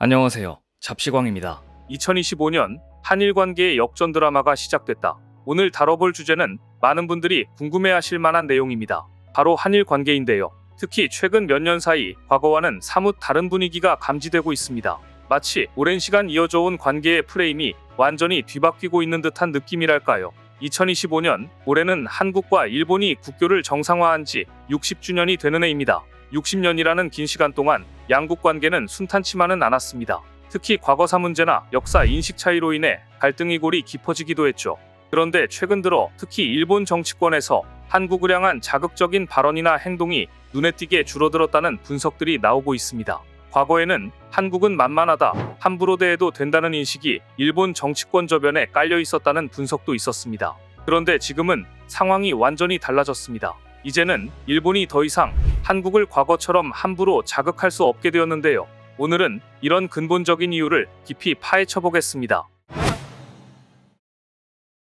안녕하세요. 잡시광입니다. 2025년 한일 관계의 역전 드라마가 시작됐다. 오늘 다뤄볼 주제는 많은 분들이 궁금해하실 만한 내용입니다. 바로 한일 관계인데요. 특히 최근 몇 년 사이 과거와는 사뭇 다른 분위기가 감지되고 있습니다. 마치 오랜 시간 이어져온 관계의 프레임이 완전히 뒤바뀌고 있는 듯한 느낌이랄까요. 2025년 올해는 한국과 일본이 국교를 정상화한 지 60주년이 되는 해입니다. 60년이라는 긴 시간 동안 양국 관계는 순탄치만은 않았습니다. 특히 과거사 문제나 역사 인식 차이로 인해 갈등이 골이 깊어지기도 했죠. 그런데 최근 들어 특히 일본 정치권에서 한국을 향한 자극적인 발언이나 행동이 눈에 띄게 줄어들었다는 분석들이 나오고 있습니다. 과거에는 한국은 만만하다, 함부로 대해도 된다는 인식이 일본 정치권 저변에 깔려 있었다는 분석도 있었습니다. 그런데 지금은 상황이 완전히 달라졌습니다. 이제는 일본이 더 이상 한국을 과거처럼 함부로 자극할 수 없게 되었는데요. 오늘은 이런 근본적인 이유를 깊이 파헤쳐 보겠습니다.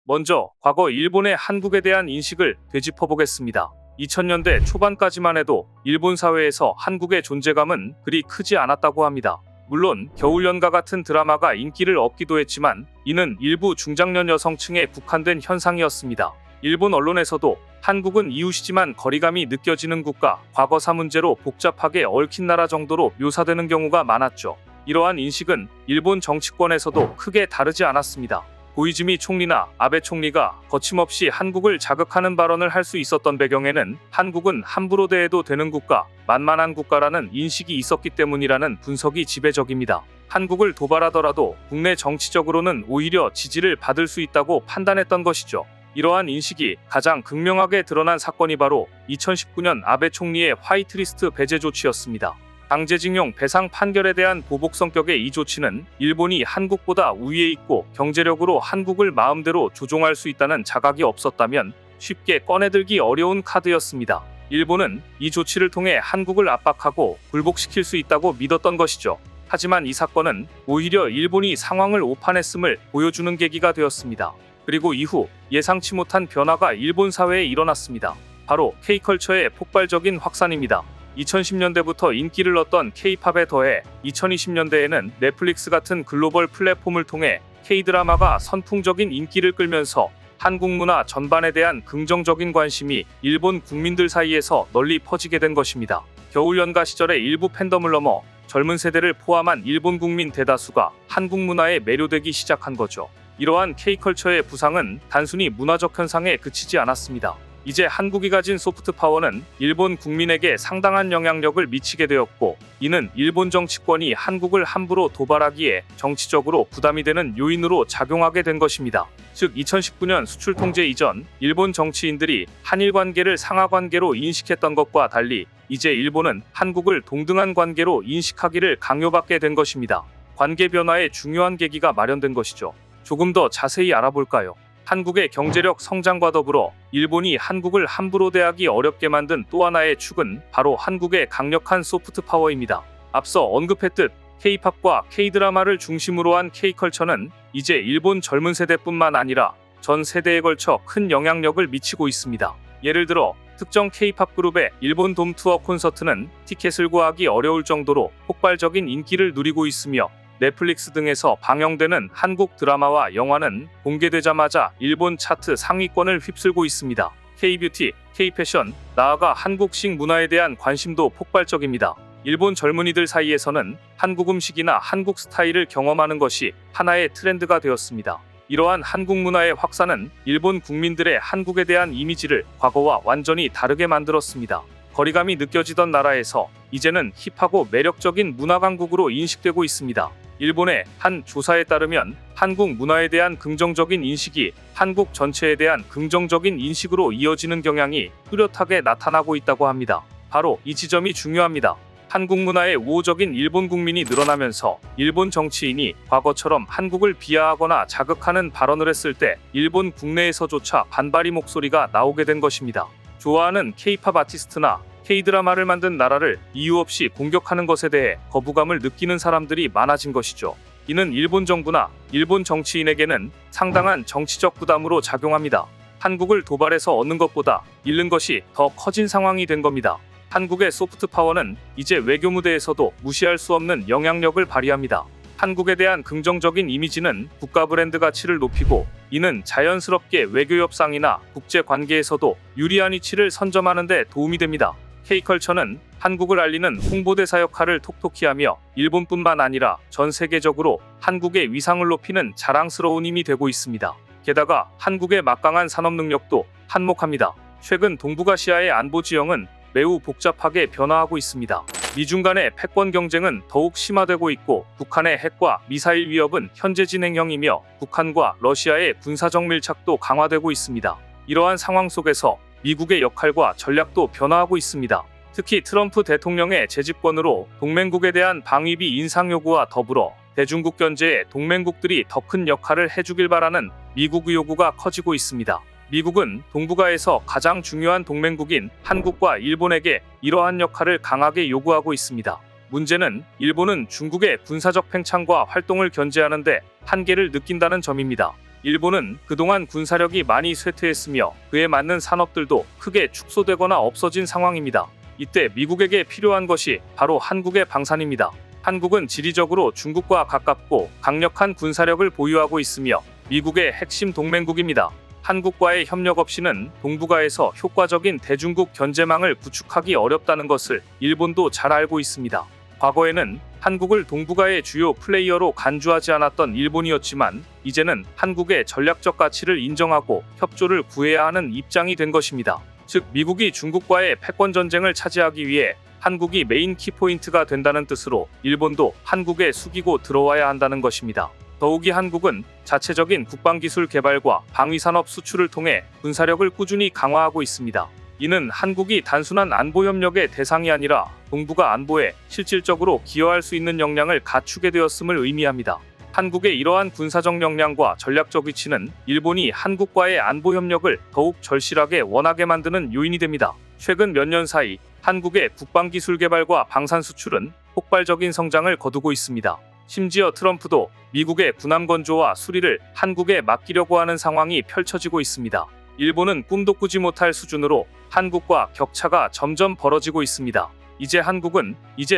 먼저 과거 일본의 한국에 대한 인식을 되짚어 보겠습니다. 2000년대 초반까지만 해도 일본 사회에서 한국의 존재감은 그리 크지 않았다고 합니다. 물론 겨울연가 같은 드라마가 인기를 얻기도 했지만 이는 일부 중장년 여성층에 국한된 현상이었습니다. 일본 언론에서도 한국은 이웃이지만 거리감이 느껴지는 국가, 과거사 문제로 복잡하게 얽힌 나라 정도로 묘사되는 경우가 많았죠. 이러한 인식은 일본 정치권에서도 크게 다르지 않았습니다. 고이즈미 총리나 아베 총리가 거침없이 한국을 자극하는 발언을 할 수 있었던 배경에는 한국은 함부로 대해도 되는 국가, 만만한 국가라는 인식이 있었기 때문이라는 분석이 지배적입니다. 한국을 도발하더라도 국내 정치적으로는 오히려 지지를 받을 수 있다고 판단했던 것이죠. 이러한 인식이 가장 극명하게 드러난 사건이 바로 2019년 아베 총리의 화이트리스트 배제 조치였습니다. 강제징용 배상 판결에 대한 보복 성격의 이 조치는 일본이 한국보다 우위에 있고 경제력으로 한국을 마음대로 조종할 수 있다는 자각이 없었다면 쉽게 꺼내들기 어려운 카드였습니다. 일본은 이 조치를 통해 한국을 압박하고 굴복시킬 수 있다고 믿었던 것이죠. 하지만 이 사건은 오히려 일본이 상황을 오판했음을 보여주는 계기가 되었습니다. 그리고 이후 예상치 못한 변화가 일본 사회에 일어났습니다. 바로 K컬처의 폭발적인 확산입니다. 2010년대부터 인기를 얻던 K-팝에 더해 2020년대에는 넷플릭스 같은 글로벌 플랫폼을 통해 K-드라마가 선풍적인 인기를 끌면서 한국 문화 전반에 대한 긍정적인 관심이 일본 국민들 사이에서 널리 퍼지게 된 것입니다. 겨울연가 시절의 일부 팬덤을 넘어 젊은 세대를 포함한 일본 국민 대다수가 한국 문화에 매료되기 시작한 거죠. 이러한 K컬처의 부상은 단순히 문화적 현상에 그치지 않았습니다. 이제 한국이 가진 소프트 파워는 일본 국민에게 상당한 영향력을 미치게 되었고, 이는 일본 정치권이 한국을 함부로 도발하기에 정치적으로 부담이 되는 요인으로 작용하게 된 것입니다. 즉 2019년 수출 통제 이전 일본 정치인들이 한일 관계를 상하 관계로 인식했던 것과 달리 이제 일본은 한국을 동등한 관계로 인식하기를 강요받게 된 것입니다. 관계 변화의 중요한 계기가 마련된 것이죠. 조금 더 자세히 알아볼까요? 한국의 경제력 성장과 더불어 일본이 한국을 함부로 대하기 어렵게 만든 또 하나의 축은 바로 한국의 강력한 소프트 파워입니다. 앞서 언급했듯 K-팝과 K-드라마를 중심으로 한 K컬처는 이제 일본 젊은 세대뿐만 아니라 전 세대에 걸쳐 큰 영향력을 미치고 있습니다. 예를 들어 특정 K-팝 그룹의 일본 돔 투어 콘서트는 티켓을 구하기 어려울 정도로 폭발적인 인기를 누리고 있으며, 넷플릭스 등에서 방영되는 한국 드라마와 영화는 공개되자마자 일본 차트 상위권을 휩쓸고 있습니다. K-뷰티, K-패션, 나아가 한국식 문화에 대한 관심도 폭발적입니다. 일본 젊은이들 사이에서는 한국 음식이나 한국 스타일을 경험하는 것이 하나의 트렌드가 되었습니다. 이러한 한국 문화의 확산은 일본 국민들의 한국에 대한 이미지를 과거와 완전히 다르게 만들었습니다. 거리감이 느껴지던 나라에서 이제는 힙하고 매력적인 문화 강국으로 인식되고 있습니다. 일본의 한 조사에 따르면 한국 문화에 대한 긍정적인 인식이 한국 전체에 대한 긍정적인 인식으로 이어지는 경향이 뚜렷하게 나타나고 있다고 합니다. 바로 이 지점이 중요합니다. 한국 문화에 우호적인 일본 국민이 늘어나면서 일본 정치인이 과거처럼 한국을 비하하거나 자극하는 발언을 했을 때 일본 국내에서조차 반발의 목소리가 나오게 된 것입니다. 좋아하는 K-팝 아티스트나 K-드라마를 만든 나라를 이유 없이 공격하는 것에 대해 거부감을 느끼는 사람들이 많아진 것이죠. 이는 일본 정부나 일본 정치인에게는 상당한 정치적 부담으로 작용합니다. 한국을 도발해서 얻는 것보다 잃는 것이 더 커진 상황이 된 겁니다. 한국의 소프트 파워는 이제 외교 무대에서도 무시할 수 없는 영향력을 발휘합니다. 한국에 대한 긍정적인 이미지는 국가 브랜드 가치를 높이고, 이는 자연스럽게 외교 협상이나 국제 관계에서도 유리한 위치를 선점하는 데 도움이 됩니다. K컬처는 한국을 알리는 홍보대사 역할을 톡톡히 하며 일본뿐만 아니라 전 세계적으로 한국의 위상을 높이는 자랑스러운 힘이 되고 있습니다. 게다가 한국의 막강한 산업 능력도 한몫합니다. 최근 동북아시아의 안보 지형은 매우 복잡하게 변화하고 있습니다. 미중 간의 패권 경쟁은 더욱 심화되고 있고, 북한의 핵과 미사일 위협은 현재 진행형이며 북한과 러시아의 군사적 밀착도 강화되고 있습니다. 이러한 상황 속에서 미국의 역할과 전략도 변화하고 있습니다. 특히 트럼프 대통령의 재집권으로 동맹국에 대한 방위비 인상 요구와 더불어 대중국 견제에 동맹국들이 더 큰 역할을 해주길 바라는 미국의 요구가 커지고 있습니다. 미국은 동북아에서 가장 중요한 동맹국인 한국과 일본에게 이러한 역할을 강하게 요구하고 있습니다. 문제는 일본은 중국의 군사적 팽창과 활동을 견제하는데 한계를 느낀다는 점입니다. 일본은 그동안 군사력이 많이 쇠퇴했으며 그에 맞는 산업들도 크게 축소되거나 없어진 상황입니다. 이때 미국에게 필요한 것이 바로 한국의 방산입니다. 한국은 지리적으로 중국과 가깝고 강력한 군사력을 보유하고 있으며 미국의 핵심 동맹국입니다. 한국과의 협력 없이는 동북아에서 효과적인 대중국 견제망을 구축하기 어렵다는 것을 일본도 잘 알고 있습니다. 과거에는 한국을 동북아의 주요 플레이어로 간주하지 않았던 일본이었지만, 이제는 한국의 전략적 가치를 인정하고 협조를 구해야 하는 입장이 된 것입니다. 즉, 미국이 중국과의 패권 전쟁을 차지하기 위해 한국이 메인 키포인트가 된다는 뜻으로 일본도 한국에 숙이고 들어와야 한다는 것입니다. 더욱이 한국은 자체적인 국방기술 개발과 방위산업 수출을 통해 군사력을 꾸준히 강화하고 있습니다. 이는 한국이 단순한 안보협력의 대상이 아니라 동북아 안보에 실질적으로 기여할 수 있는 역량을 갖추게 되었음을 의미합니다. 한국의 이러한 군사적 역량과 전략적 위치는 일본이 한국과의 안보협력을 더욱 절실하게 원하게 만드는 요인이 됩니다. 최근 몇 년 사이 한국의 국방기술 개발과 방산 수출은 폭발적인 성장을 거두고 있습니다. 심지어 트럼프도 미국의 군함 건조와 수리를 한국에 맡기려고 하는 상황이 펼쳐지고 있습니다. 일본은 꿈도 꾸지 못할 수준으로 한국과 격차가 점점 벌어지고 있습니다. 이제 한국은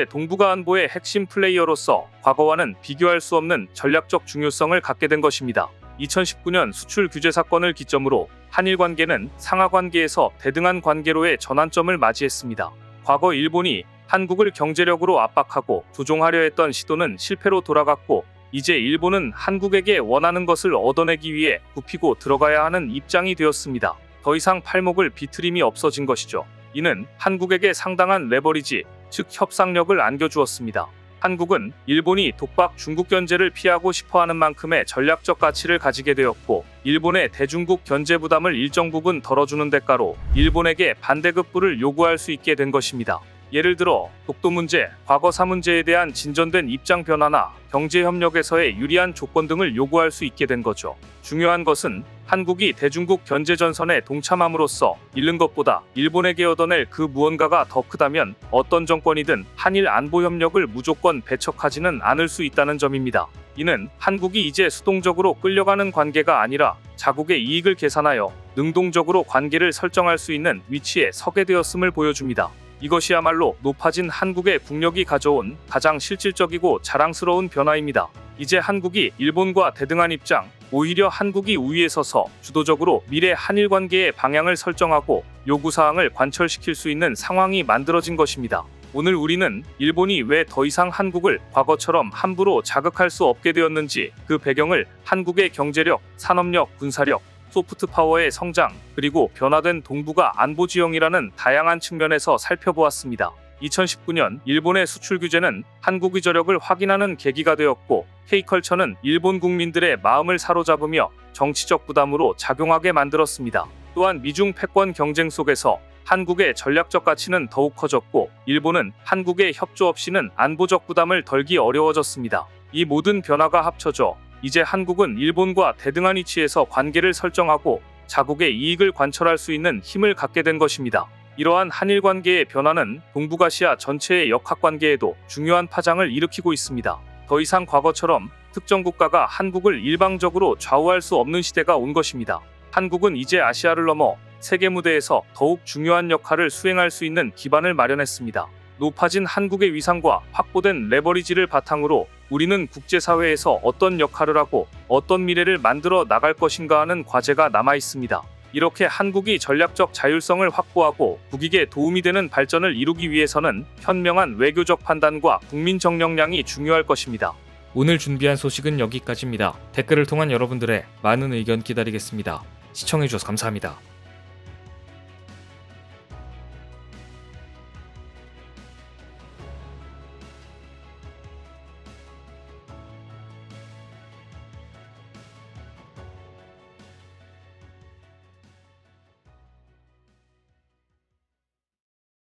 동북아 안보의 핵심 플레이어로서 과거와는 비교할 수 없는 전략적 중요성을 갖게 된 것입니다. 2019년 수출 규제 사건을 기점으로 한일 관계는 상하 관계에서 대등한 관계로의 전환점을 맞이했습니다. 과거 일본이 한국을 경제력으로 압박하고 조종하려 했던 시도는 실패로 돌아갔고, 이제 일본은 한국에게 원하는 것을 얻어내기 위해 굽히고 들어가야 하는 입장이 되었습니다. 더 이상 팔목을 비틀림이 없어진 것이죠. 이는 한국에게 상당한 레버리지, 즉 협상력을 안겨주었습니다. 한국은 일본이 독박 중국 견제를 피하고 싶어하는 만큼의 전략적 가치를 가지게 되었고, 일본의 대중국 견제 부담을 일정 부분 덜어주는 대가로 일본에게 반대급부를 요구할 수 있게 된 것입니다. 예를 들어 독도 문제, 과거사 문제에 대한 진전된 입장 변화나 경제협력에서의 유리한 조건 등을 요구할 수 있게 된 거죠. 중요한 것은 한국이 대중국 견제 전선에 동참함으로써 잃는 것보다 일본에게 얻어낼 그 무언가가 더 크다면 어떤 정권이든 한일 안보협력을 무조건 배척하지는 않을 수 있다는 점입니다. 이는 한국이 이제 수동적으로 끌려가는 관계가 아니라 자국의 이익을 계산하여 능동적으로 관계를 설정할 수 있는 위치에 서게 되었음을 보여줍니다. 이것이야말로 높아진 한국의 국력이 가져온 가장 실질적이고 자랑스러운 변화입니다. 이제 한국이 일본과 대등한 입장, 오히려 한국이 우위에 서서 주도적으로 미래 한일 관계의 방향을 설정하고 요구사항을 관철시킬 수 있는 상황이 만들어진 것입니다. 오늘 우리는 일본이 왜 더 이상 한국을 과거처럼 함부로 자극할 수 없게 되었는지, 그 배경을 한국의 경제력, 산업력, 군사력, 소프트 파워의 성장, 그리고 변화된 동북아 안보 지형이라는 다양한 측면에서 살펴보았습니다. 2019년 일본의 수출 규제는 한국의 저력을 확인하는 계기가 되었고, K컬처는 일본 국민들의 마음을 사로잡으며 정치적 부담으로 작용하게 만들었습니다. 또한 미중 패권 경쟁 속에서 한국의 전략적 가치는 더욱 커졌고, 일본은 한국의 협조 없이는 안보적 부담을 덜기 어려워졌습니다. 이 모든 변화가 합쳐져 이제 한국은 일본과 대등한 위치에서 관계를 설정하고 자국의 이익을 관철할 수 있는 힘을 갖게 된 것입니다. 이러한 한일 관계의 변화는 동북아시아 전체의 역학관계에도 중요한 파장을 일으키고 있습니다. 더 이상 과거처럼 특정 국가가 한국을 일방적으로 좌우할 수 없는 시대가 온 것입니다. 한국은 이제 아시아를 넘어 세계 무대에서 더욱 중요한 역할을 수행할 수 있는 기반을 마련했습니다. 높아진 한국의 위상과 확보된 레버리지를 바탕으로 우리는 국제사회에서 어떤 역할을 하고 어떤 미래를 만들어 나갈 것인가 하는 과제가 남아 있습니다. 이렇게 한국이 전략적 자율성을 확보하고 국익에 도움이 되는 발전을 이루기 위해서는 현명한 외교적 판단과 국민 정령량이 중요할 것입니다. 오늘 준비한 소식은 여기까지입니다. 댓글을 통한 여러분들의 많은 의견 기다리겠습니다. 시청해주셔서 감사합니다.